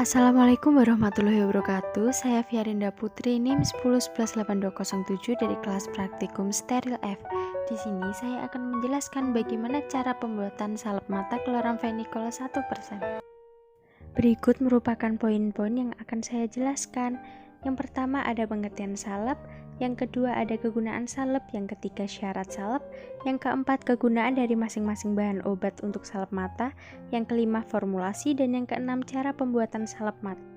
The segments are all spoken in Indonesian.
Assalamualaikum warahmatullahi wabarakatuh. Saya Fiarinda Putri, NIM 10118207 dari kelas praktikum steril F. Di sini saya akan menjelaskan bagaimana cara pembuatan salep mata chloramphenicol 1%. Berikut merupakan poin-poin yang akan saya jelaskan. Yang pertama ada pengertian salep, yang kedua ada kegunaan salep, yang ketiga syarat salep, yang keempat kegunaan dari masing-masing bahan obat untuk salep mata, yang kelima formulasi, dan yang keenam cara pembuatan salep mata.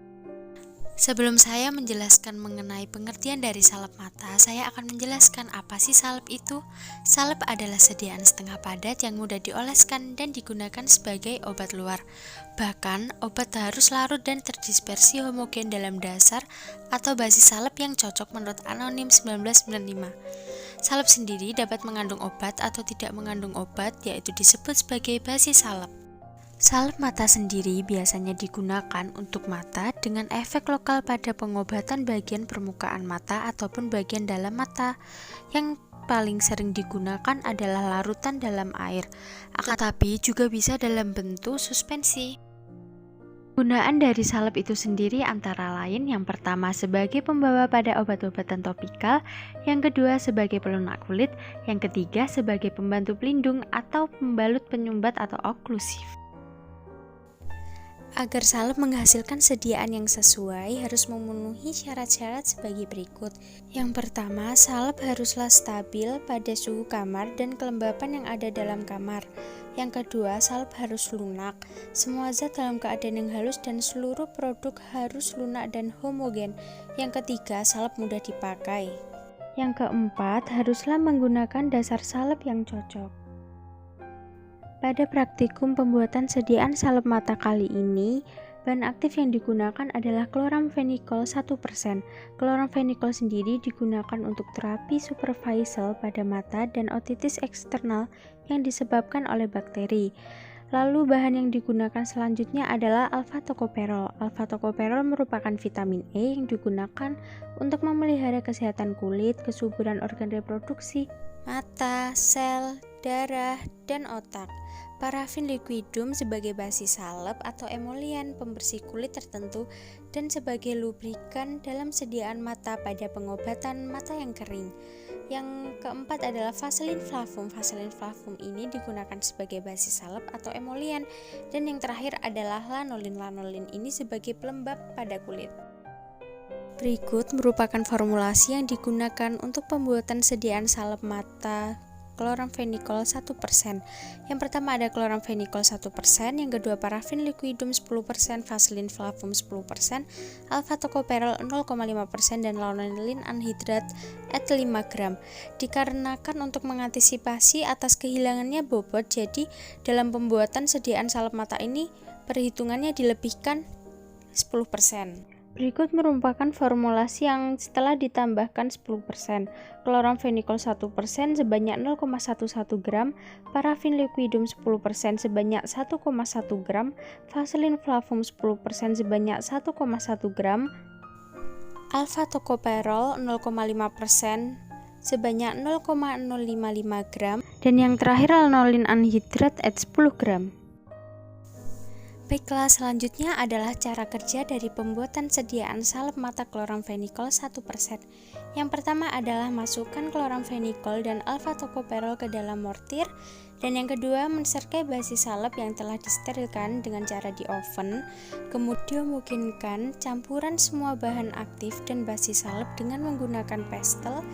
Sebelum saya menjelaskan mengenai pengertian dari salep mata, saya akan menjelaskan apa sih salep itu. Salep adalah sediaan setengah padat yang mudah dioleskan dan digunakan sebagai obat luar. Bahkan, obat harus larut dan terdispersi homogen dalam dasar atau basis salep yang cocok menurut Anonim 1995. Salep sendiri dapat mengandung obat atau tidak mengandung obat, yaitu disebut sebagai basis salep. Salep mata sendiri biasanya digunakan untuk mata dengan efek lokal pada pengobatan bagian permukaan mata ataupun bagian dalam mata. Yang paling sering digunakan adalah larutan dalam air, tetapi juga bisa dalam bentuk suspensi. Gunaan dari salep itu sendiri antara lain yang pertama sebagai pembawa pada obat-obatan topikal, yang kedua sebagai pelunak kulit, yang ketiga sebagai pembantu pelindung atau pembalut penyumbat atau oklusif. Agar salep menghasilkan sediaan yang sesuai harus memenuhi syarat-syarat sebagai berikut. Yang pertama, salep haruslah stabil pada suhu kamar dan kelembapan yang ada dalam kamar. Yang kedua, salep harus lunak. Semua zat dalam keadaan yang halus dan seluruh produk harus lunak dan homogen. Yang ketiga, salep mudah dipakai. Yang keempat, haruslah menggunakan dasar salep yang cocok. Pada praktikum pembuatan sediaan salep mata kali ini, bahan aktif yang digunakan adalah chloramphenicol 1%. Chloramphenicol sendiri digunakan untuk terapi superficial pada mata dan otitis eksternal yang disebabkan oleh bakteri. Lalu bahan yang digunakan selanjutnya adalah alpha-tocopherol. Alpha-tocopherol merupakan vitamin E yang digunakan untuk memelihara kesehatan kulit, kesuburan organ reproduksi, mata, sel, darah, dan otak. Parafin liquidum sebagai basis salep atau emolian pembersih kulit tertentu dan sebagai lubrikan dalam sediaan mata pada pengobatan mata yang kering. Yang keempat adalah vaselin flavum. Vaselin flavum ini digunakan sebagai basis salep atau emolian, dan yang terakhir adalah lanolin. Lanolin ini sebagai pelembab pada kulit. Berikut merupakan formulasi yang digunakan untuk pembuatan sediaan salep mata chloramphenicol 1%. Yang pertama ada chloramphenicol 1%, yang kedua parafin liquidum 10%, vaselin flavum 10%, alpha-tocopherol 0,5% dan lanolin anhidrat et 5 gram. Dikarenakan untuk mengantisipasi atas kehilangannya bobot, jadi dalam pembuatan sediaan salep mata ini perhitungannya dilebihkan 10%. Berikut merupakan formulasi yang setelah ditambahkan 10%, chloramphenicol 1% sebanyak 0,11 gram, parafin liquidum 10% sebanyak 1,1 gram, vaselin flavum 10% sebanyak 1,1 gram, alpha-tocopherol 0,5% sebanyak 0,055 gram, dan yang terakhir lanolin anhidrat et 10 gram. Baiklah, selanjutnya adalah cara kerja dari pembuatan sediaan salep mata chloramphenicol 1%. Yang pertama adalah masukkan chloramphenicol dan alpha-tocopherol ke dalam mortir, dan yang kedua menserkai basis salep yang telah disterilkan dengan cara di oven. Kemudian memungkinkan campuran semua bahan aktif dan basis salep dengan menggunakan pestle.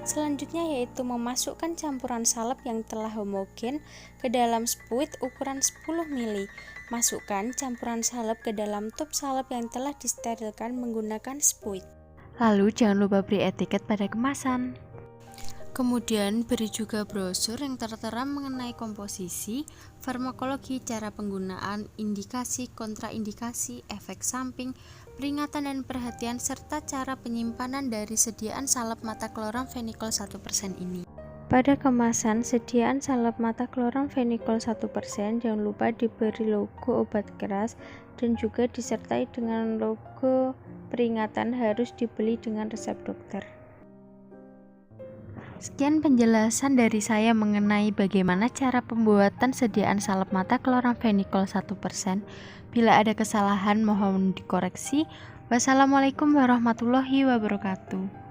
Selanjutnya yaitu memasukkan campuran salep yang telah homogen ke dalam spuit ukuran 10 ml. Masukkan campuran salep ke dalam tub salep yang telah disterilkan menggunakan spuit. Lalu jangan lupa beri etiket pada kemasan. Kemudian beri juga brosur yang tertera mengenai komposisi, farmakologi, cara penggunaan, indikasi, kontraindikasi, efek samping, peringatan dan perhatian, serta cara penyimpanan dari sediaan salep mata chloramphenicol 1% ini. Pada kemasan sediaan salep mata chloramphenicol 1%, jangan lupa diberi logo obat keras dan juga disertai dengan logo peringatan harus dibeli dengan resep dokter. Sekian penjelasan dari saya mengenai bagaimana cara pembuatan sediaan salep mata kloramfenikol 1%. Bila ada kesalahan mohon dikoreksi. Wassalamualaikum warahmatullahi wabarakatuh.